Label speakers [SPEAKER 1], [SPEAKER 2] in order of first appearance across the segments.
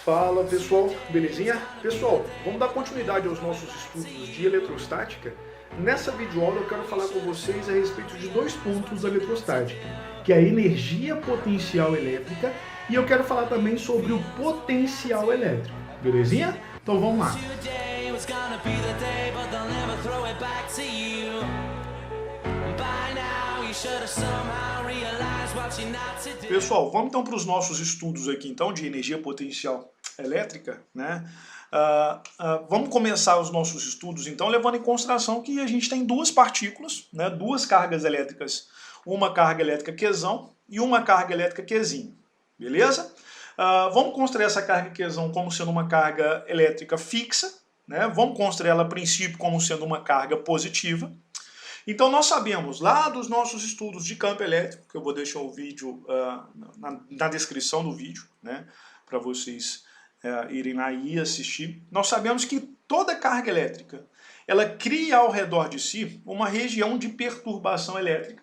[SPEAKER 1] Fala pessoal, belezinha? Pessoal, vamos dar continuidade aos nossos estudos de eletrostática. Nessa videoaula eu quero falar com vocês a respeito de dois pontos da eletrostática, que é a energia potencial elétrica e eu quero falar também sobre o potencial elétrico, belezinha? Então vamos lá. Pessoal, vamos então para os nossos estudos aqui então de energia potencial elétrica, né? Vamos começar os nossos estudos então levando em consideração que a gente tem duas partículas, né? Duas cargas elétricas, uma carga elétrica Qzão e uma carga elétrica Qzinho, beleza? Vamos considerar essa carga Qzão como sendo uma carga elétrica fixa, né? Vamos considerar ela a princípio como sendo uma carga positiva. Então nós sabemos lá dos nossos estudos de campo elétrico, que eu vou deixar o vídeo na descrição do vídeo, né, para vocês irem lá e assistir, nós sabemos que toda carga elétrica, ela cria ao redor de si uma região de perturbação elétrica,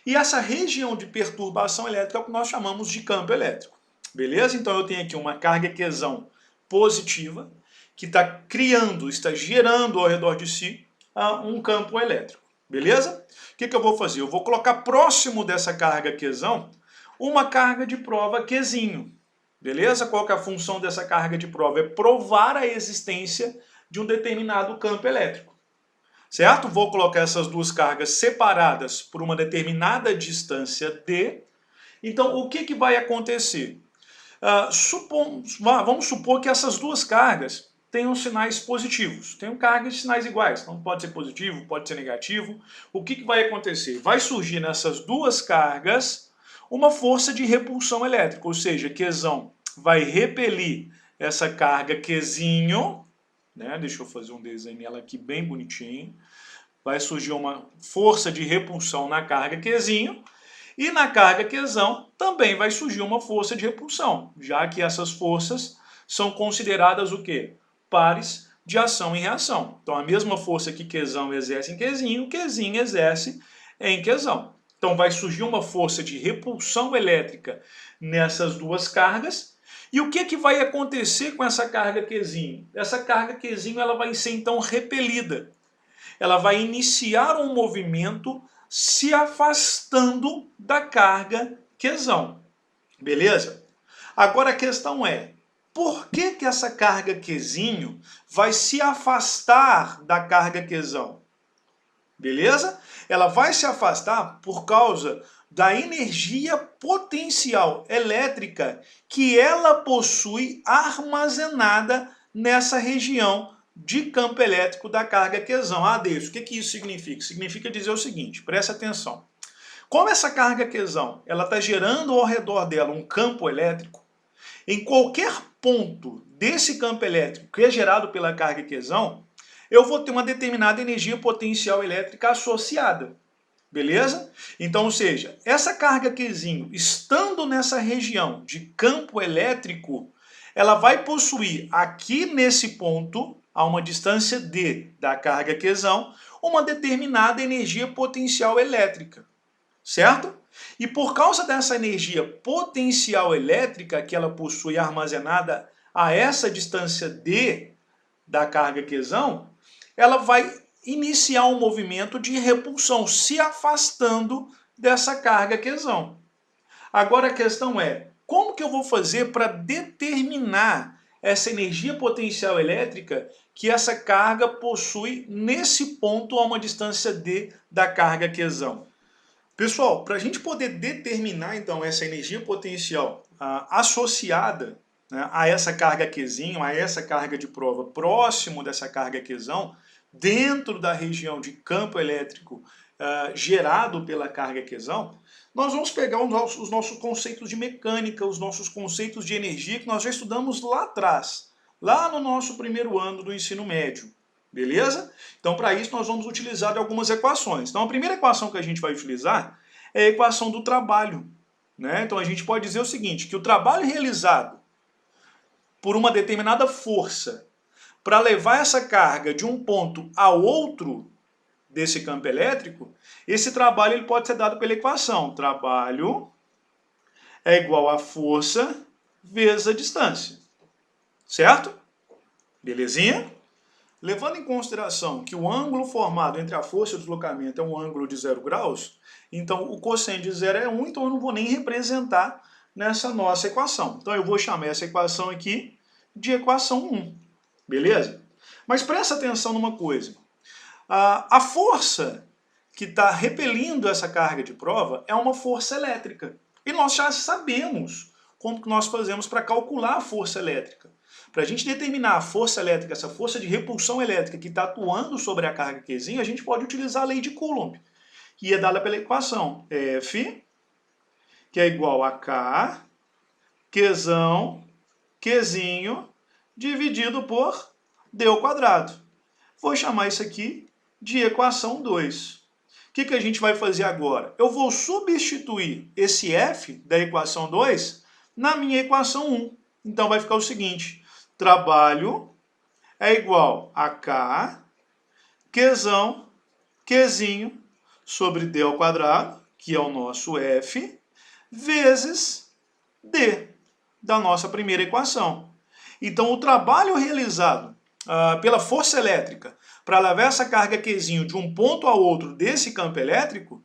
[SPEAKER 1] e essa região de perturbação elétrica é o que nós chamamos de campo elétrico, beleza? Então eu tenho aqui uma carga Qzão positiva, que está gerando ao redor de si um campo elétrico. Beleza? O que eu vou fazer? Eu vou colocar próximo dessa carga Qzão uma carga de prova Qzinho. Beleza? Qual que é a função dessa carga de prova? É provar a existência de um determinado campo elétrico. Certo? Vou colocar essas duas cargas separadas por uma determinada distância d. Então, o que vai acontecer? Vamos supor que essas duas cargas tenham sinais positivos, tenham cargas de sinais iguais, então pode ser positivo, pode ser negativo. O que vai acontecer? Vai surgir nessas duas cargas uma força de repulsão elétrica, ou seja, Qzão vai repelir essa carga Qzinho, né? Deixa eu fazer um desenho nela aqui bem bonitinho. Vai surgir uma força de repulsão na carga Qzinho, e na carga Qzão também vai surgir uma força de repulsão, já que essas forças são consideradas o quê? Pares de ação e reação. Então a mesma força que Qzão exerce em Qzinho, Qzinho exerce em Qzão. Então vai surgir uma força de repulsão elétrica nessas duas cargas. E o que vai acontecer com essa carga Qzinho? Essa carga Qzinho ela vai ser então repelida. Ela vai iniciar um movimento se afastando da carga Qzão. Beleza? Agora a questão é, por que essa carga Qzinho vai se afastar da carga Qzão? Beleza? Ela vai se afastar por causa da energia potencial elétrica que ela possui armazenada nessa região de campo elétrico da carga Qzão. Deus, o que isso significa? Significa dizer o seguinte, presta atenção. Como essa carga Qzão ela está gerando ao redor dela um campo elétrico, em qualquer ponto desse campo elétrico que é gerado pela carga Qzão, eu vou ter uma determinada energia potencial elétrica associada. Beleza? Então, ou seja, essa carga Qzinho, estando nessa região de campo elétrico, ela vai possuir aqui nesse ponto, a uma distância d da carga Qzão, uma determinada energia potencial elétrica. Certo? E por causa dessa energia potencial elétrica que ela possui armazenada a essa distância d da carga Qzão, ela vai iniciar um movimento de repulsão, se afastando dessa carga Qzão. Agora a questão é, como que eu vou fazer para determinar essa energia potencial elétrica que essa carga possui nesse ponto a uma distância d da carga Qzão? Pessoal, para a gente poder determinar então essa energia potencial associada, né, a essa carga Qzinho, a essa carga de prova próximo dessa carga Qzão, dentro da região de campo elétrico gerado pela carga Qzão, nós vamos pegar os nossos conceitos de mecânica, os nossos conceitos de energia que nós já estudamos lá atrás, lá no nosso primeiro ano do ensino médio. Beleza? Então, para isso, nós vamos utilizar algumas equações. Então, a primeira equação que a gente vai utilizar é a equação do trabalho. Né? Então, a gente pode dizer o seguinte, que o trabalho realizado por uma determinada força para levar essa carga de um ponto a outro desse campo elétrico, esse trabalho ele pode ser dado pela equação. Trabalho é igual a força vezes a distância. certo? Belezinha? Levando em consideração que o ângulo formado entre a força e o deslocamento é um ângulo de 0 graus, então o cosseno de 0 é 1, então eu não vou nem representar nessa nossa equação. Então eu vou chamar essa equação aqui de equação 1, beleza? Mas presta atenção numa coisa. A força que está repelindo essa carga de prova é uma força elétrica. E nós já sabemos como que nós fazemos para calcular a força elétrica. Para a gente determinar a força elétrica, essa força de repulsão elétrica que está atuando sobre a carga Qzinho, a gente pode utilizar a lei de Coulomb, que é dada pela equação F, que é igual a K, Qzinho, dividido por D ao quadrado. Vou chamar isso aqui de equação 2. O que a gente vai fazer agora? Eu vou substituir esse F da equação 2 na minha equação 1. Então vai ficar o seguinte: trabalho é igual a K, Qzinho sobre D ao quadrado, que é o nosso F, vezes D, da nossa primeira equação. Então o trabalho realizado pela força elétrica para levar essa carga Qzinho de um ponto ao outro desse campo elétrico,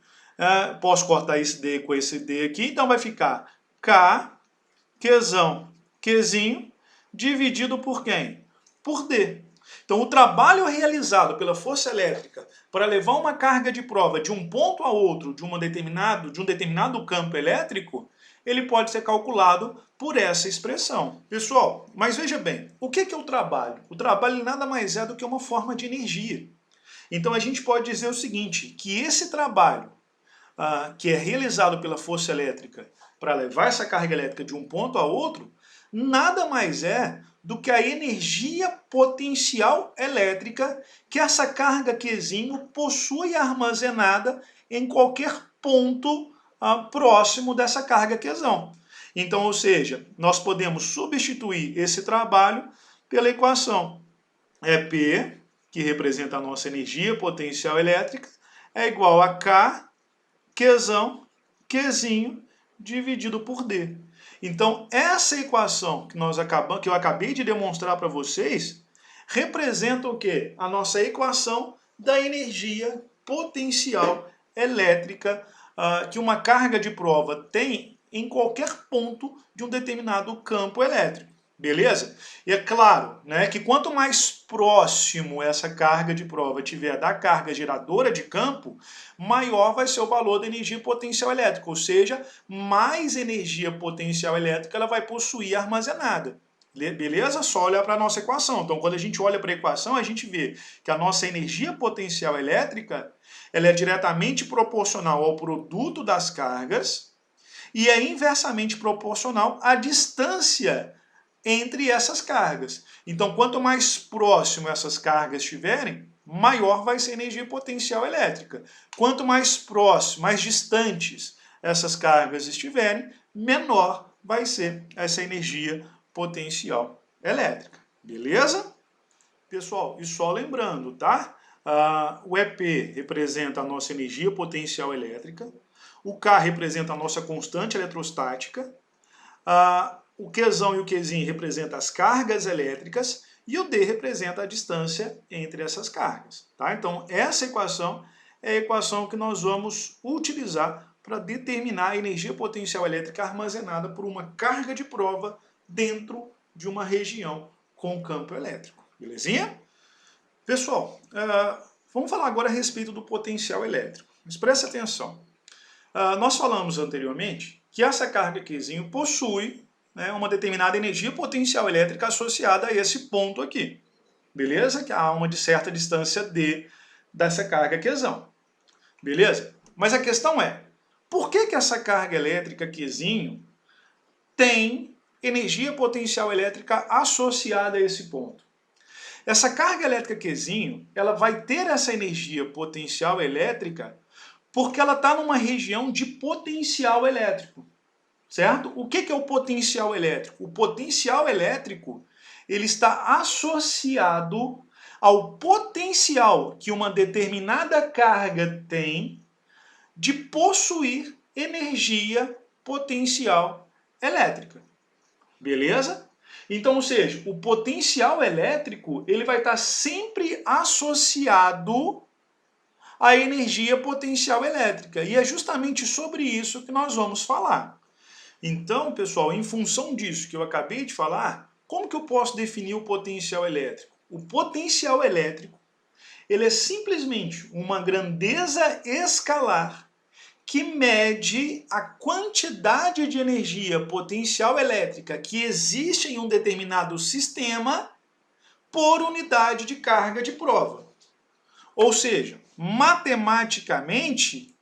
[SPEAKER 1] posso cortar esse D com esse D aqui, então vai ficar K, Qzinho, dividido por quem? Por D. Então o trabalho realizado pela força elétrica para levar uma carga de prova de um ponto a outro de um determinado campo elétrico, ele pode ser calculado por essa expressão. Pessoal, mas veja bem, o que é o trabalho? O trabalho nada mais é do que uma forma de energia. Então a gente pode dizer o seguinte, que esse trabalho que é realizado pela força elétrica para levar essa carga elétrica de um ponto a outro, nada mais é do que a energia potencial elétrica que essa carga Qzinho possui armazenada em qualquer ponto próximo dessa carga Qzão. Então, ou seja, nós podemos substituir esse trabalho pela equação EP, que representa a nossa energia potencial elétrica, é igual a K, Qzinho, dividido por D. Então, essa equação que eu acabei de demonstrar para vocês, representa o quê? A nossa equação da energia potencial elétrica que uma carga de prova tem em qualquer ponto de um determinado campo elétrico. Beleza? E é claro, né, que quanto mais próximo essa carga de prova tiver da carga geradora de campo, maior vai ser o valor da energia potencial elétrica, ou seja, mais energia potencial elétrica ela vai possuir armazenada. Beleza? Só olhar para a nossa equação. Então, quando a gente olha para a equação, a gente vê que a nossa energia potencial elétrica ela é diretamente proporcional ao produto das cargas e é inversamente proporcional à distância entre essas cargas. Então, quanto mais próximo essas cargas estiverem, maior vai ser a energia potencial elétrica. Quanto mais próximo, mais distantes essas cargas estiverem, menor vai ser essa energia potencial elétrica. Beleza? Pessoal, e só lembrando, tá? O EP representa a nossa energia potencial elétrica, o K representa a nossa constante eletrostática, o Qzão e o Qzinho representam as cargas elétricas e o D representa a distância entre essas cargas. Tá? Então, essa equação é a equação que nós vamos utilizar para determinar a energia potencial elétrica armazenada por uma carga de prova dentro de uma região com campo elétrico. Belezinha? Pessoal, vamos falar agora a respeito do potencial elétrico. Mas preste atenção. Nós falamos anteriormente que essa carga Qzinho possui uma determinada energia potencial elétrica associada a esse ponto aqui. Beleza? Que há uma certa distância D dessa carga Qzão. Beleza? Mas a questão é, por que essa carga elétrica Qzinho tem energia potencial elétrica associada a esse ponto? Essa carga elétrica Qzinho, ela vai ter essa energia potencial elétrica porque ela está numa região de potencial elétrico. Certo? O que é o potencial elétrico? O potencial elétrico ele está associado ao potencial que uma determinada carga tem de possuir energia potencial elétrica. Beleza? Então, ou seja, o potencial elétrico ele vai estar sempre associado à energia potencial elétrica. E é justamente sobre isso que nós vamos falar. Então, pessoal, em função disso que eu acabei de falar, como que eu posso definir o potencial elétrico? O potencial elétrico ele é simplesmente uma grandeza escalar que mede a quantidade de energia potencial elétrica que existe em um determinado sistema por unidade de carga de prova. Ou seja, matematicamente,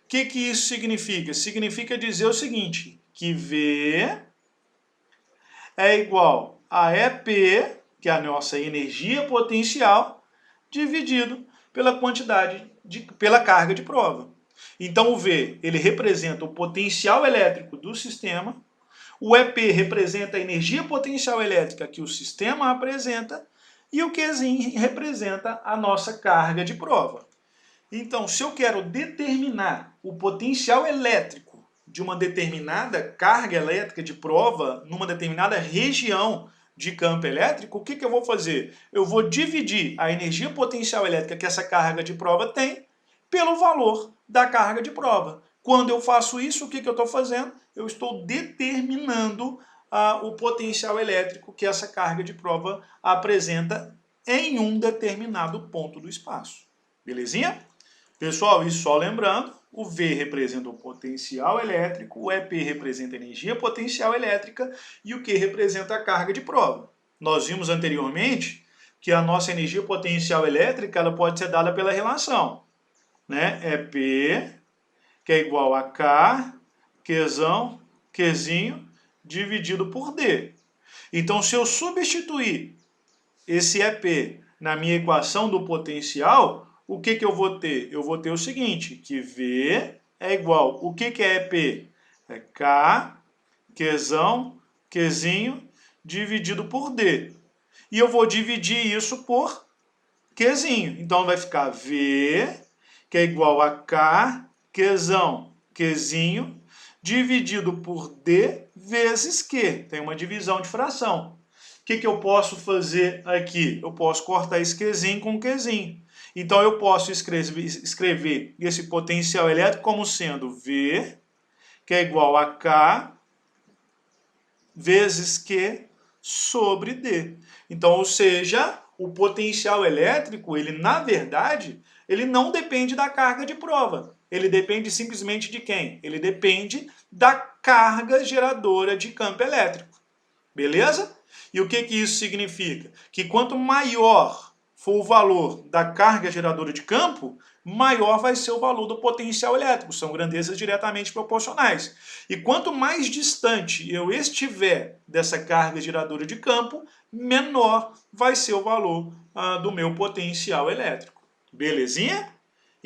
[SPEAKER 1] o que isso significa? Significa dizer o seguinte, que V é igual a EP, que é a nossa energia potencial, dividido pela pela carga de prova. Então o V, ele representa o potencial elétrico do sistema, o EP representa a energia potencial elétrica que o sistema apresenta, e o Qzinho representa a nossa carga de prova. Então, se eu quero determinar o potencial elétrico de uma determinada carga elétrica de prova, numa determinada região de campo elétrico, o que eu vou fazer? Eu vou dividir a energia potencial elétrica que essa carga de prova tem pelo valor da carga de prova. Quando eu faço isso, o que eu estou fazendo? Eu estou determinando o potencial elétrico que essa carga de prova apresenta em um determinado ponto do espaço. Belezinha? Pessoal, e só lembrando, o V representa o potencial elétrico, o EP representa a energia potencial elétrica e o Q representa a carga de prova. Nós vimos anteriormente que a nossa energia potencial elétrica ela pode ser dada pela relação, né? EP, que é igual a K, Qzinho, dividido por D. Então, se eu substituir esse EP na minha equação do potencial, o que eu vou ter? Eu vou ter o seguinte, que V é igual, o que é EP? É K, Qzinho, dividido por D. E eu vou dividir isso por Qzinho. Então vai ficar V, que é igual a K, Qzinho, dividido por D vezes Q. Tem uma divisão de fração. O que eu posso fazer aqui? Eu posso cortar esse Qzinho com Qzinho. Então, eu posso escrever esse potencial elétrico como sendo V, que é igual a K, vezes Q sobre D. Então, ou seja, o potencial elétrico, ele na verdade, ele não depende da carga de prova. Ele depende simplesmente de quem? Ele depende da carga geradora de campo elétrico. Beleza? E o que isso significa? Que quanto maior for o valor da carga geradora de campo, maior vai ser o valor do potencial elétrico. São grandezas diretamente proporcionais. E quanto mais distante eu estiver dessa carga geradora de campo, menor vai ser o valor do meu potencial elétrico. Belezinha?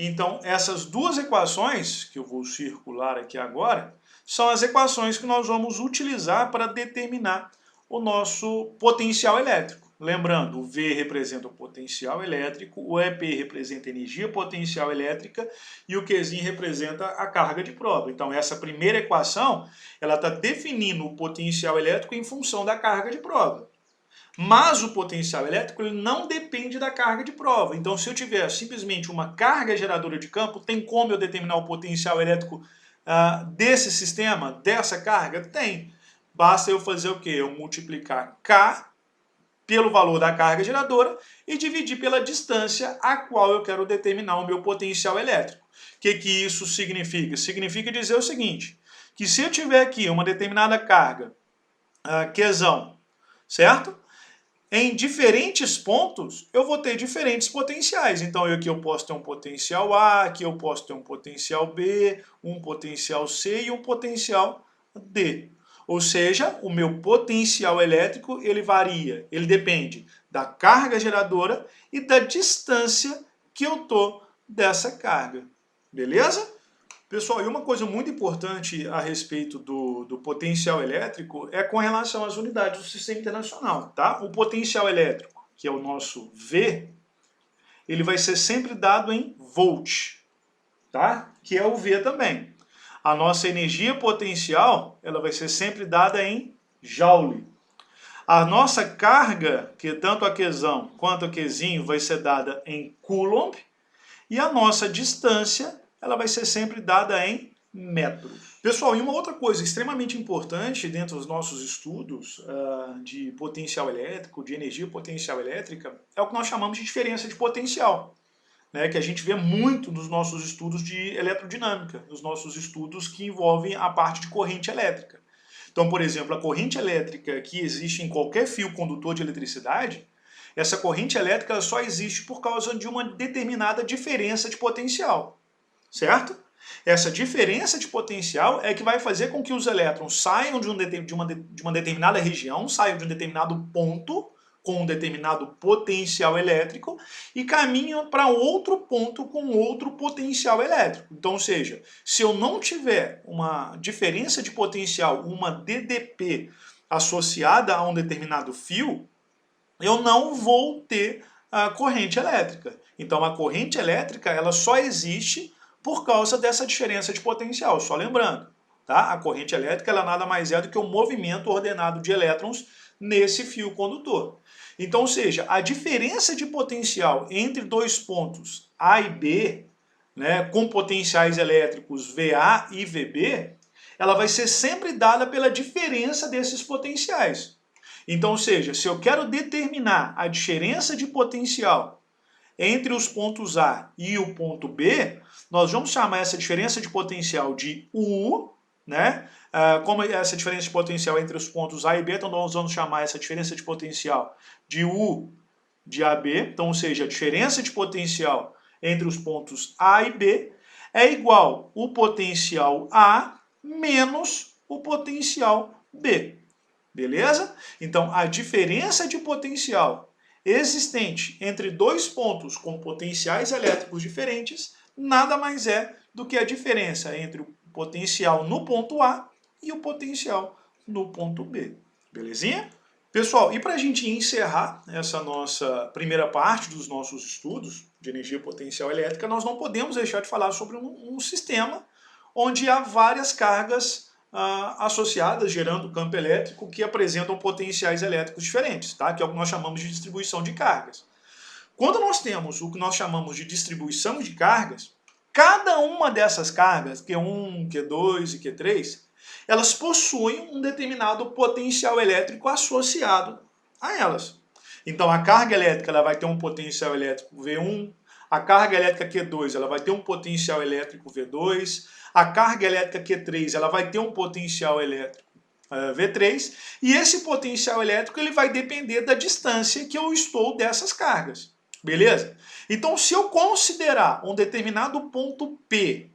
[SPEAKER 1] Então, essas duas equações, que eu vou circular aqui agora, são as equações que nós vamos utilizar para determinar o nosso potencial elétrico. Lembrando, o V representa o potencial elétrico, o EP representa a energia potencial elétrica e o Qzinho representa a carga de prova. Então, essa primeira equação, ela está definindo o potencial elétrico em função da carga de prova. Mas o potencial elétrico ele não depende da carga de prova. Então, se eu tiver simplesmente uma carga geradora de campo, tem como eu determinar o potencial elétrico desse sistema, dessa carga? Tem. Basta eu fazer o quê? Eu multiplicar K pelo valor da carga geradora e dividir pela distância a qual eu quero determinar o meu potencial elétrico. O que isso significa? Significa dizer o seguinte, que se eu tiver aqui uma determinada carga, Qzão, certo? Em diferentes pontos, eu vou ter diferentes potenciais. Então, aqui eu posso ter um potencial A, aqui eu posso ter um potencial B, um potencial C e um potencial D. Ou seja, o meu potencial elétrico, ele varia, ele depende da carga geradora e da distância que eu estou dessa carga. Beleza? Pessoal, e uma coisa muito importante a respeito do potencial elétrico é com relação às unidades do Sistema Internacional, tá? O potencial elétrico, que é o nosso V, ele vai ser sempre dado em volt, tá? Que é o V também. A nossa energia potencial, ela vai ser sempre dada em joule. A nossa carga, que tanto a Qzão quanto a Qzinho vai ser dada em Coulomb, e a nossa distância, ela vai ser sempre dada em metros. Pessoal, e uma outra coisa extremamente importante dentro dos nossos estudos de potencial elétrico, de energia potencial elétrica, é o que nós chamamos de diferença de potencial, né, que a gente vê muito nos nossos estudos de eletrodinâmica, nos nossos estudos que envolvem a parte de corrente elétrica. Então, por exemplo, a corrente elétrica que existe em qualquer fio condutor de eletricidade, essa corrente elétrica só existe por causa de uma determinada diferença de potencial, certo? Essa diferença de potencial é que vai fazer com que os elétrons saiam de uma determinada região, saiam de um determinado ponto, com um determinado potencial elétrico, e caminham para outro ponto com outro potencial elétrico. Então, ou seja, se eu não tiver uma diferença de potencial, uma DDP, associada a um determinado fio, eu não vou ter a corrente elétrica. Então, a corrente elétrica ela só existe por causa dessa diferença de potencial, só lembrando, tá? A corrente elétrica ela nada mais é do que o movimento ordenado de elétrons nesse fio condutor. Então, ou seja, a diferença de potencial entre dois pontos A e B, né, com potenciais elétricos VA e VB, ela vai ser sempre dada pela diferença desses potenciais. Então, ou seja, se eu quero determinar a diferença de potencial entre os pontos A e o ponto B, nós vamos chamar essa diferença de potencial de U, né? Como essa diferença de potencial entre os pontos A e B, então nós vamos chamar essa diferença de potencial de U de AB, então, ou seja, a diferença de potencial entre os pontos A e B é igual o potencial A menos o potencial B, beleza? Então, a diferença de potencial existente entre dois pontos com potenciais elétricos diferentes nada mais é do que a diferença entre o potencial no ponto A e o potencial no ponto B. Belezinha? Pessoal, e para a gente encerrar essa nossa primeira parte dos nossos estudos de energia potencial elétrica, nós não podemos deixar de falar sobre um sistema onde há várias cargas associadas, gerando campo elétrico, que apresentam potenciais elétricos diferentes, tá? Que é o que nós chamamos de distribuição de cargas. Quando nós temos o que nós chamamos de distribuição de cargas, cada uma dessas cargas, Q1, Q2 e Q3, elas possuem um determinado potencial elétrico associado a elas. Então a carga elétrica ela vai ter um potencial elétrico V1, a carga elétrica Q2 ela vai ter um potencial elétrico V2, a carga elétrica Q3 ela vai ter um potencial elétrico V3, e esse potencial elétrico ele vai depender da distância que eu estou dessas cargas. Beleza? Então, se eu considerar um determinado ponto P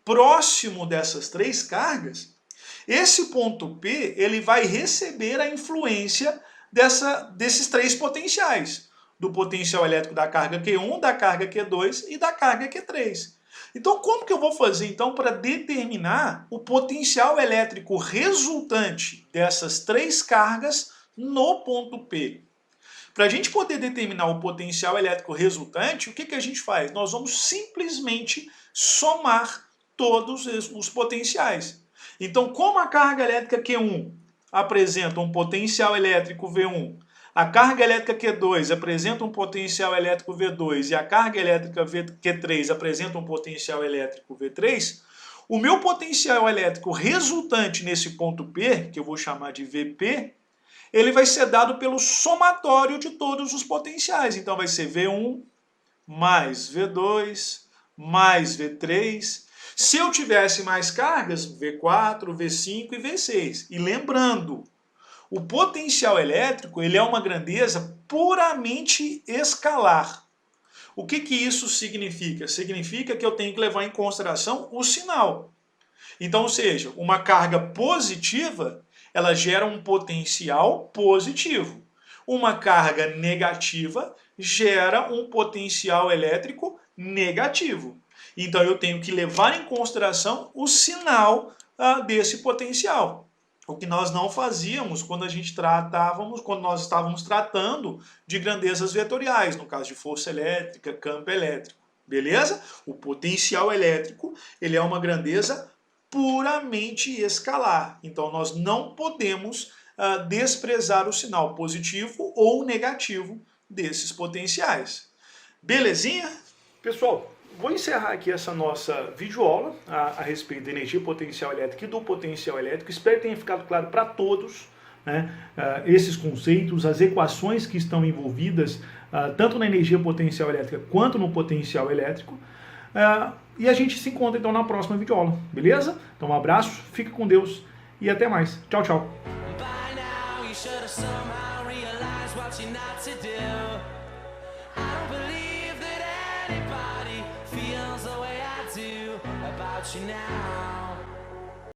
[SPEAKER 1] próximo dessas três cargas, esse ponto P ele vai receber a influência desses três potenciais, do potencial elétrico da carga Q1, da carga Q2 e da carga Q3. Então, como que eu vou fazer então para determinar o potencial elétrico resultante dessas três cargas no ponto P? Para a gente poder determinar o potencial elétrico resultante, o que a gente faz? Nós vamos simplesmente somar todos os potenciais. Então, como a carga elétrica Q1 apresenta um potencial elétrico V1, a carga elétrica Q2 apresenta um potencial elétrico V2 e a carga elétrica Q3 apresenta um potencial elétrico V3, o meu potencial elétrico resultante nesse ponto P, que eu vou chamar de VP, ele vai ser dado pelo somatório de todos os potenciais. Então vai ser V1 mais V2 mais V3. Se eu tivesse mais cargas, V4, V5 e V6. E lembrando, o potencial elétrico ele é uma grandeza puramente escalar. O que isso significa? Significa que eu tenho que levar em consideração o sinal. Então, ou seja, uma carga positiva ela gera um potencial positivo. Uma carga negativa gera um potencial elétrico negativo. Então eu tenho que levar em consideração o sinal desse potencial. O que nós não fazíamos quando nós estávamos tratando de grandezas vetoriais, no caso de força elétrica, campo elétrico. Beleza? O potencial elétrico ele é uma grandeza puramente escalar. Então nós não podemos desprezar o sinal positivo ou negativo desses potenciais. Belezinha? Pessoal, vou encerrar aqui essa nossa videoaula a respeito da energia potencial elétrica e do potencial elétrico. Espero que tenha ficado claro para todos, né, esses conceitos, as equações que estão envolvidas tanto na energia potencial elétrica quanto no potencial elétrico. E a gente se encontra então na próxima videoaula, beleza? Então um abraço, fica com Deus e até mais. Tchau, tchau. About you now.